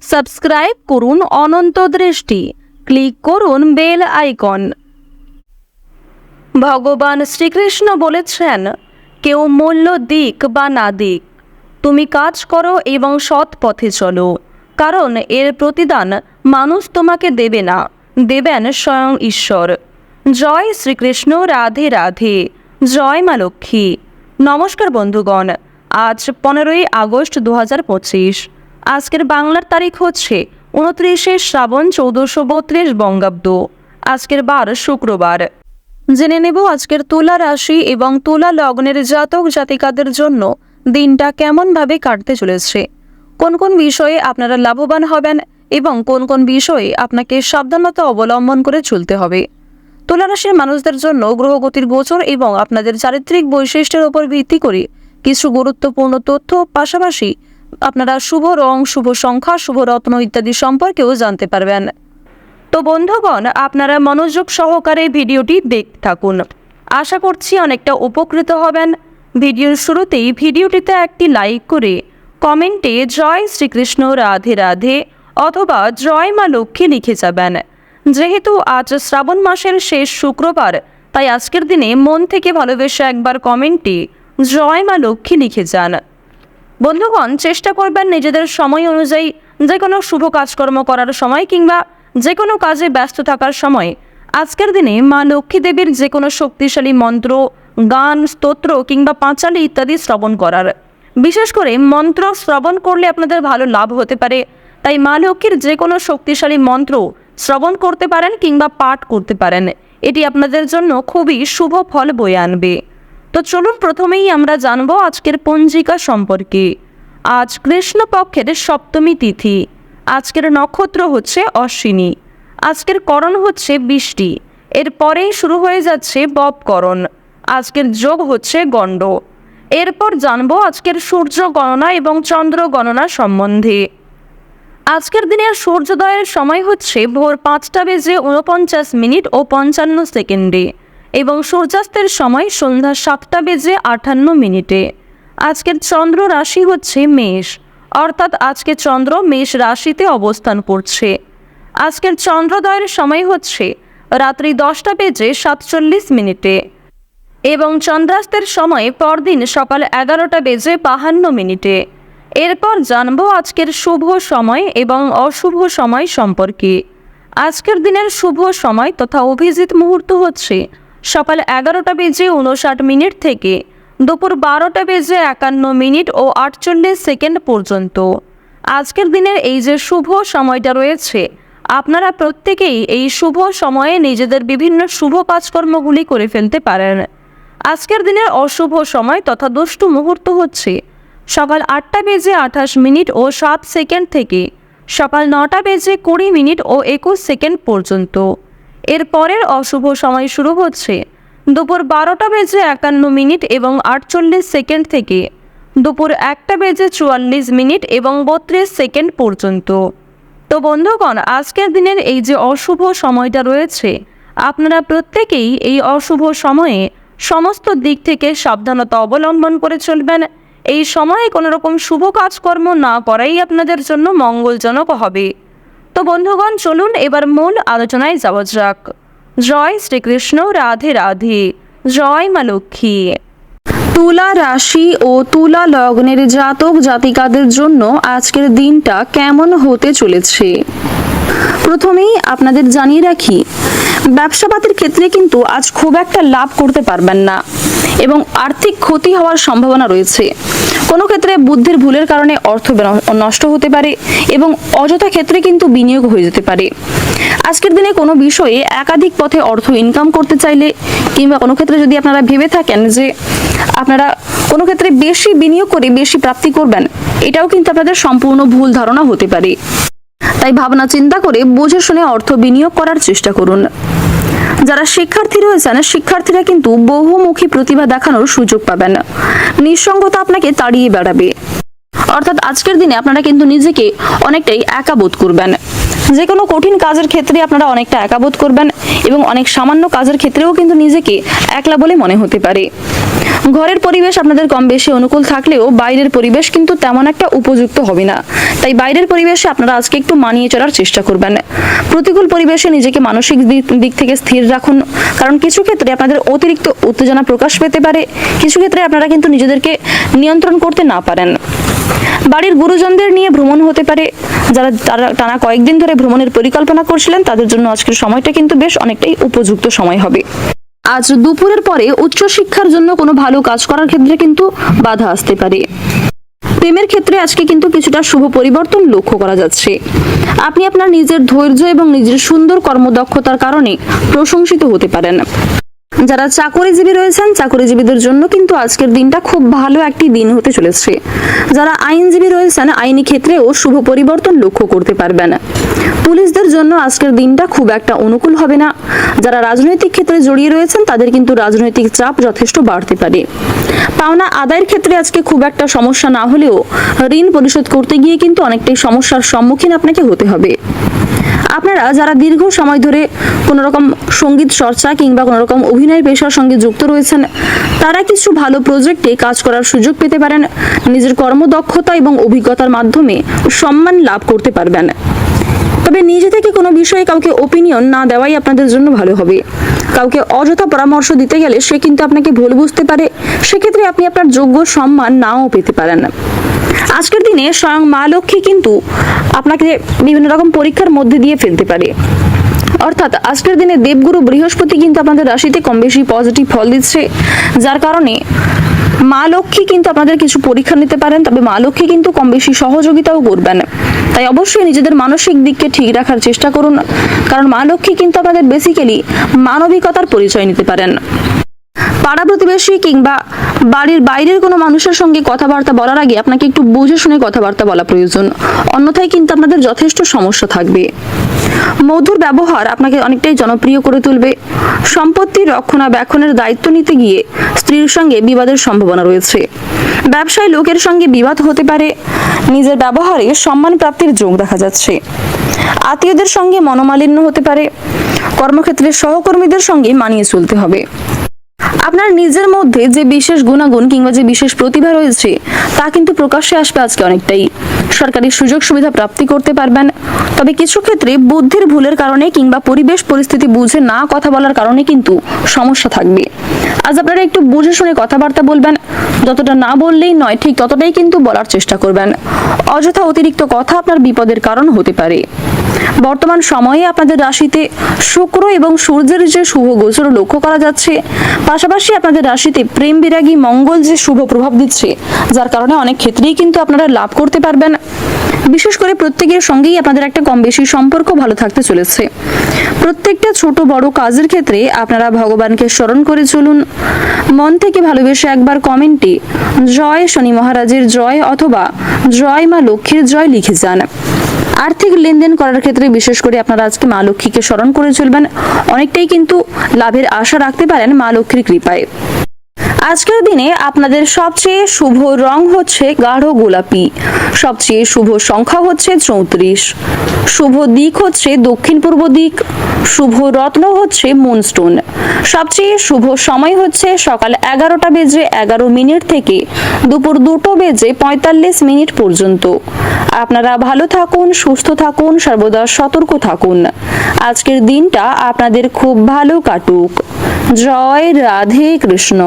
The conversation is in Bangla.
সাবস্ক্রাইব করুন অনন্ত দৃষ্টি, ক্লিক করুন বেল আইকন। ভগবান শ্রীকৃষ্ণ বলেছেন, কেউ মূল্য দিক বা না দিক, তুমি কাজ করো এবং সৎ পথে চলো, কারণ এর প্রতিদান মানুষ তোমাকে দেবে না, দেবেন স্বয়ং ঈশ্বর। জয় শ্রীকৃষ্ণ, রাধে রাধে, জয় মা লক্ষ্মী। নমস্কার বন্ধুগণ, আজ 15ই আগস্ট 2025। আজকের বাংলার তারিখ হচ্ছে 29শে শ্রাবণ 1432 বঙ্গাব্দ। আজকের বার শুক্রবার। জেনে নেব আজকের তুলা রাশি এবং তুলা লগ্নের জাতক জাতিকাদের জন্য দিনটা কেমনভাবে কাটতে চলেছে, কোন কোন বিষয়ে আপনারা লাভবান হবেন এবং কোন কোন বিষয়ে আপনাকে সাবধানতা অবলম্বন করে চলতে হবে। তুলা রাশির মানুষদের জন্য গ্রহগতির গোচর এবং আপনাদের চারিত্রিক বৈশিষ্ট্যের উপর ভিত্তি করে কিছু গুরুত্বপূর্ণ তথ্য, পাশাপাশি আপনারা শুভ রং, শুভ সংখ্যা, শুভ রত্ন ইত্যাদি সম্পর্কেও জানতে পারবেন। তো বন্ধুগণ, আপনারা মনোযোগ সহকারে ভিডিওটি দেখতে থাকুন। আশা করছি অনেকটা উপকৃত হবেন। ভিডিওর শুরুতেই ভিডিওটিতে একটি লাইক করে কমেন্টে জয় শ্রীকৃষ্ণ, রাধে রাধে অথবা জয় মা লক্ষ্মী লিখে যাবেন। যেহেতু আজ শ্রাবণ মাসের শেষ শুক্রবার, তাই আজকের দিনে মন থেকে ভালোবেসে একবার কমেন্টে জয় মা লক্ষ্মী লিখে যান। বন্ধুগণ, চেষ্টা করবেন নিজেদের সময় অনুযায়ী যে কোনো শুভ কাজকর্ম করার সময় কিংবা যে কোনো কাজে ব্যস্ত থাকার সময় আজকের দিনে মা লক্ষ্মী দেবীর যে কোনো শক্তিশালী মন্ত্র, গান, স্তোত্র কিংবা পাঁচালী ইত্যাদি শ্রবণ করার। বিশেষ করে মন্ত্র শ্রবণ করলে আপনাদের ভালো লাভ হতে পারে, তাই মা লক্ষ্মীর যে কোনো শক্তিশালী মন্ত্র শ্রবণ করতে পারেন কিংবা পাঠ করতে পারেন। এটি আপনাদের জন্য খুবই শুভ ফল বয়ে আনবে। তো চলুন প্রথমেই আমরা জানবো আজকের পঞ্জিকা সম্পর্কে। আজ কৃষ্ণপক্ষের সপ্তমী তিথি। আজকের নক্ষত্র হচ্ছে অশ্বিনী। আজকের করণ হচ্ছে বৃষ্টি। এরপরেই শুরু হয়ে যাচ্ছে ববকরণ। আজকের যোগ হচ্ছে গণ্ড। এরপর জানবো আজকের সূর্য গণনা এবং চন্দ্র গণনা সম্বন্ধে। আজকের দিনের সূর্যোদয়ের সময় হচ্ছে ভোর 5:49 ও 55 সেকেন্ডে এবং সূর্যাস্তের সময় সন্ধ্যা 7:58। আজকের চন্দ্র রাশি হচ্ছে মেষ, অর্থাৎ আজকে চন্দ্র মেষ রাশিতে অবস্থান করছে। আজকের চন্দ্রোদয়ের সময় হচ্ছে রাত্রি 10:47 এবং চন্দ্রাস্তের সময় পরদিন সকাল 11:52। এরপর জানবো আজকের শুভ সময় এবং অশুভ সময় সম্পর্কে। আজকের দিনের শুভ সময় তথা অভিজিৎ মুহূর্ত হচ্ছে সকাল 11:59 থেকে দুপুর 12:51 ও 48 সেকেন্ড পর্যন্ত। আজকের দিনের এই যে শুভ সময়টা রয়েছে, আপনারা প্রত্যেকেই এই শুভ সময়ে নিজেদের বিভিন্ন শুভ কাজকর্মগুলি করে ফেলতে পারেন। আজকের দিনের অশুভ সময় তথা দুষ্টু মুহূর্ত হচ্ছে সকাল 8:28 ও 7 সেকেন্ড থেকে সকাল 9:20 ও 21 সেকেন্ড পর্যন্ত। এর পরের অশুভ সময় শুরু হচ্ছে দুপুর 12:51 এবং 48 সেকেন্ড থেকে দুপুর 1:44 এবং 32 সেকেন্ড পর্যন্ত। তো বন্ধুগণ, আজকের দিনের এই যে অশুভ সময়টা রয়েছে, আপনারা প্রত্যেকেই এই অশুভ সময়ে সমস্ত দিক থেকে সাবধানতা অবলম্বন করে চলবেন। এই সময়ে কোনো রকম শুভ কাজকর্ম না করাই আপনাদের জন্য মঙ্গলজনক হবে। তো বন্ধুগণ, চলুন এবার মূল আলোচনায় যাওয়া যাক। জয় শ্রীকৃষ্ণ, রাধে রাধে, জয় মা লক্ষ্মী। তুলা রাশি ও তুলা লগ্নের জাতক জাতিকাদের জন্য আজকের দিনটা কেমন হতে চলেছে। প্রথমেই আপনাদের জানিয়ে রাখি, ব্যবসাপাতির ক্ষেত্রে কিন্তু আজ খুব একটা লাভ করতে পারবেন না এবং আর্থিক ক্ষতি হওয়ার সম্ভাবনা রয়েছে। কোনো ক্ষেত্রে বুদ্ধির ভুলের কারণে অর্থ নষ্ট হতে পারে এবং অযথা ক্ষেত্রে কিন্তু বিনিয়োগ হয়ে যেতে পারে। আজকের দিনে কোনো বিষয়ে একাধিক পথে অর্থ ইনকাম করতে চাইলে কিংবা কোনো ক্ষেত্রে যদি আপনারা ভেবে থাকেন যে আপনারা কোনো ক্ষেত্রে বেশি বিনিয়োগ করে বেশি প্রাপ্তি করবেন, এটাও কিন্তু আপনাদের সম্পূর্ণ ভুল ধারণা হতে পারে। তাই ভাবনা চিন্তা করে বুঝে শুনে অর্থ বিনিয়োগ করার চেষ্টা করুন। যারা শিক্ষার্থী রয়েছেন, শিক্ষার্থীরা কিন্তু বহুমুখী প্রতিভা দেখানোর সুযোগ পাবেন। নিঃসঙ্গতা আপনাকে তাড়িয়ে বেড়াবে, অর্থাৎ আজকের দিনে আপনারা কিন্তু নিজেকে অনেকটাই একা বোধ করবেন। যে কোনো কঠিন কাজের ক্ষেত্রে আপনারা অনেকটা একা বোধ করবেন এবং অনেক সামান্য কাজের ক্ষেত্রেও কিন্তু নিজেকে একলা বলে মনে হতে পারে। ঘরের পরিবেশ আপনাদের কম বেশি অনুকূল থাকলেও বাইরের পরিবেশ কিন্তু তেমন একটা উপযুক্ত হবে না। তাই বাইরের পরিবেশে আপনারা আজকে একটু মানিয়ে চলার চেষ্টা করবেন। প্রতিকূল পরিবেশে নিজেকে মানসিক দিক থেকে স্থির রাখুন, কারণ কিছু ক্ষেত্রে আপনাদের অতিরিক্ত উত্তেজনা প্রকাশ পেতে পারে। কিছু ক্ষেত্রে আপনারা কিন্তু নিজেদেরকে নিয়ন্ত্রণ করতে না পারেন। বাড়ির গুরুজনদের নিয়ে ভ্রমণ হতে পারে। যারা টানা কয়েকদিন ধরে ভ্রমণের পরিকল্পনা করছিলেন তাদের জন্য আজকের সময়টা কিন্তু বেশ অনেকটাই উপযুক্ত সময় হবে। আজ দুপুরের পরে উচ্চশিক্ষার জন্য কোনো ভালো কাজ করার ক্ষেত্রে কিন্তু বাধা আসতে পারে। প্রেমের ক্ষেত্রে আজকে কিন্তু কিছুটা শুভ পরিবর্তন লক্ষ্য করা যাচ্ছে। আপনি আপনার নিজের ধৈর্য এবং নিজের সুন্দর কর্মদক্ষতার কারণে প্রশংসিত হতে পারেন। যারা চাকরিজীবী রয়েছেন চাকরিজীবীদের জন্য কিন্তু আজকের দিনটা খুব ভালো একটি দিন হতে চলেছে। যারা আইনজীবী রয়েছেন আইনি ক্ষেত্রেও শুভ পরিবর্তন লক্ষ্য করতে পারবেন। পুলিশদের জন্য আজকের দিনটা খুব একটা অনুকূল হবে না। যারা রাজনৈতিক ক্ষেত্রে জড়িয়ে রয়েছেন তাদের কিন্তু রাজনৈতিক চাপ যথেষ্ট বাড়তে পারে। পাওনা আদায়ের ক্ষেত্রে আজকে খুব একটা সমস্যা না হলেও ঋণ পরিশোধ করতে গিয়ে কিন্তু অনেকটাই সমস্যার সম্মুখীন আপনাকে হতে হবে। আপনারা যারা দীর্ঘ সময় ধরে কোনো রকম সঙ্গীত চর্চা কিংবা কোনো রকম অভিনয় পেশার সঙ্গে যুক্ত রয়েছেন তারা কিছু ভালো প্রজেক্টে কাজ করার সুযোগ পেতে পারেন। নিজের কর্মদক্ষতা এবং অভিজ্ঞতার মাধ্যমে সম্মান লাভ করতে পারবেন। তবে নিজে থেকে কোনো বিষয়ে কাউকে ওপিনিয়ন না দেওয়াই আপনাদের জন্য ভালো হবে। কাউকে অযথা পরামর্শ দিতে গেলে সে কিন্তু আপনাকে ভুল বুঝতে পারে, সেক্ষেত্রে আপনি আপনার যোগ্য সম্মান নাও পেতে পারেন। আজকের দিনে স্বয়ং মা লক্ষ্মী কিন্তু আপনাকে বিভিন্ন রকম পরীক্ষার মধ্যে দিয়ে ফেলতে পারে। অর্থাৎ আজকের দিনে দেবগুরু বৃহস্পতি কিন্তু আপনাদের রাশিতে কম বেশি পজিটিভ ফল দিচ্ছে, যার কারণে মা লক্ষ্মী কিন্তু আপনাদের কিছু পরীক্ষা নিতে পারেন। তবে মা লক্ষ্মী কিন্তু কম বেশি সহযোগিতাও করবেন। তাই অবশ্যই নিজেদের মানসিক দিককে ঠিক রাখার চেষ্টা করুন, কারণ মা লক্ষ্মী কিন্তু আপনাদের বেসিক্যালি মানবিকতার পরিচয় নিতে পারেন। পাড়া প্রতিবেশী কিংবা বাড়ির বাইরের কোনো মানুষের সঙ্গে কথাবার্তা বলার আগে আপনাকে একটু বুঝে শুনে কথাবার্তা বলা প্রয়োজন, অন্যথায় কিন্তু আপনাদের যথেষ্ট সমস্যা থাকবে। মধুর ব্যবহার আপনাকে অনেকটাই জনপ্রিয় করে তুলবে। সম্পত্তির রক্ষণাবেক্ষণের দায়িত্ব নিতে গিয়ে স্ত্রীর সঙ্গে বিবাদের সম্ভাবনা রয়েছে। ব্যবসায় লোকের সঙ্গে বিবাদ হতে পারে। নিজের ব্যবহারে সম্মান প্রাপ্তির যোগ দেখা যাচ্ছে। আত্মীয়দের সঙ্গে মনোমালিন্য হতে পারে। কর্মক্ষেত্রে সহকর্মীদের সঙ্গে মানিয়ে চলতে হবে। আপনার নিজের মধ্যে যে বিশেষ গুণাগুণ কিংবা যে বিশেষ প্রতিভা রয়েছে তা কিন্তু প্রকাশ্যে আসবে আজকে অনেকটাই। সরকারি সুযোগ সুবিধা প্রাপ্তি করতে পারবেন। তবে কিছু ক্ষেত্রে বুদ্ধির ভুলের কারণে কিংবা পরিবেশ পরিস্থিতি বুঝে না কথা বলার কারণে কিন্তু সমস্যা থাকবে। আজ আপনারা একটু বুঝে শুনে কথাবার্তা বলবেন। যতটা না বললেই নয় ঠিক ততটাই কিন্তু বলার চেষ্টা করবেন। অযথা অতিরিক্ত কথা আপনার বিপদের কারণ হতে পারে। বর্তমান সময়ে আপনাদের রাশিতে শুক্র এবং সূর্যের যে শুভ গোচর লক্ষ্য করা যাচ্ছে, পাশাপাশি আপনাদের রাশিতে প্রেম বিরাগী মঙ্গল যে শুভ প্রভাব দিচ্ছে, যার কারণে অনেক ক্ষেত্রেই কিন্তু আপনারা লাভ করতে পারবেন। বিশেষ করে প্রত্যেকের সঙ্গেই আপনাদের একটা কম বেশি সম্পর্ক ভালো থাকতে চলেছে। প্রত্যেকটা ছোট বড় কাজের ক্ষেত্রে আপনারা ভগবানকে স্মরণ করে চলুন। মন থেকে ভালোবেসে একবার কমেন্টে জয় শনি মহারাজের জয় অথবা জয় মা লক্ষ্মীর জয় লিখে যান। আর্থিক লেনদেন করার ক্ষেত্রে বিশেষ করে আপনারা আজকে মা লক্ষ্মীকে স্মরণ করে চলবেন। অনেকটাই কিন্তু লাভের আশা রাখতে পারেন মা লক্ষ্মীর কৃপায়। আজকের দিনে আপনাদের সবচেয়ে শুভ রং হচ্ছে গাঢ় গোলাপি। সবচেয়ে শুভ সংখ্যা হচ্ছে 34। শুভ দিক হচ্ছে দক্ষিণ পূর্ব দিক। শুভ রত্ন হচ্ছে মুনস্টোন। সবচেয়ে শুভ সময় হচ্ছে সকাল 11টা বেজে 11 মিনিট থেকে দুপুর 2টো বেজে 45 মিনিট পর্যন্ত। আপনারা ভালো থাকুন, সুস্থ থাকুন, সর্বদা সতর্ক থাকুন। আজকের দিনটা আপনাদের খুব ভালো কাটুক। জয় রাধে কৃষ্ণ।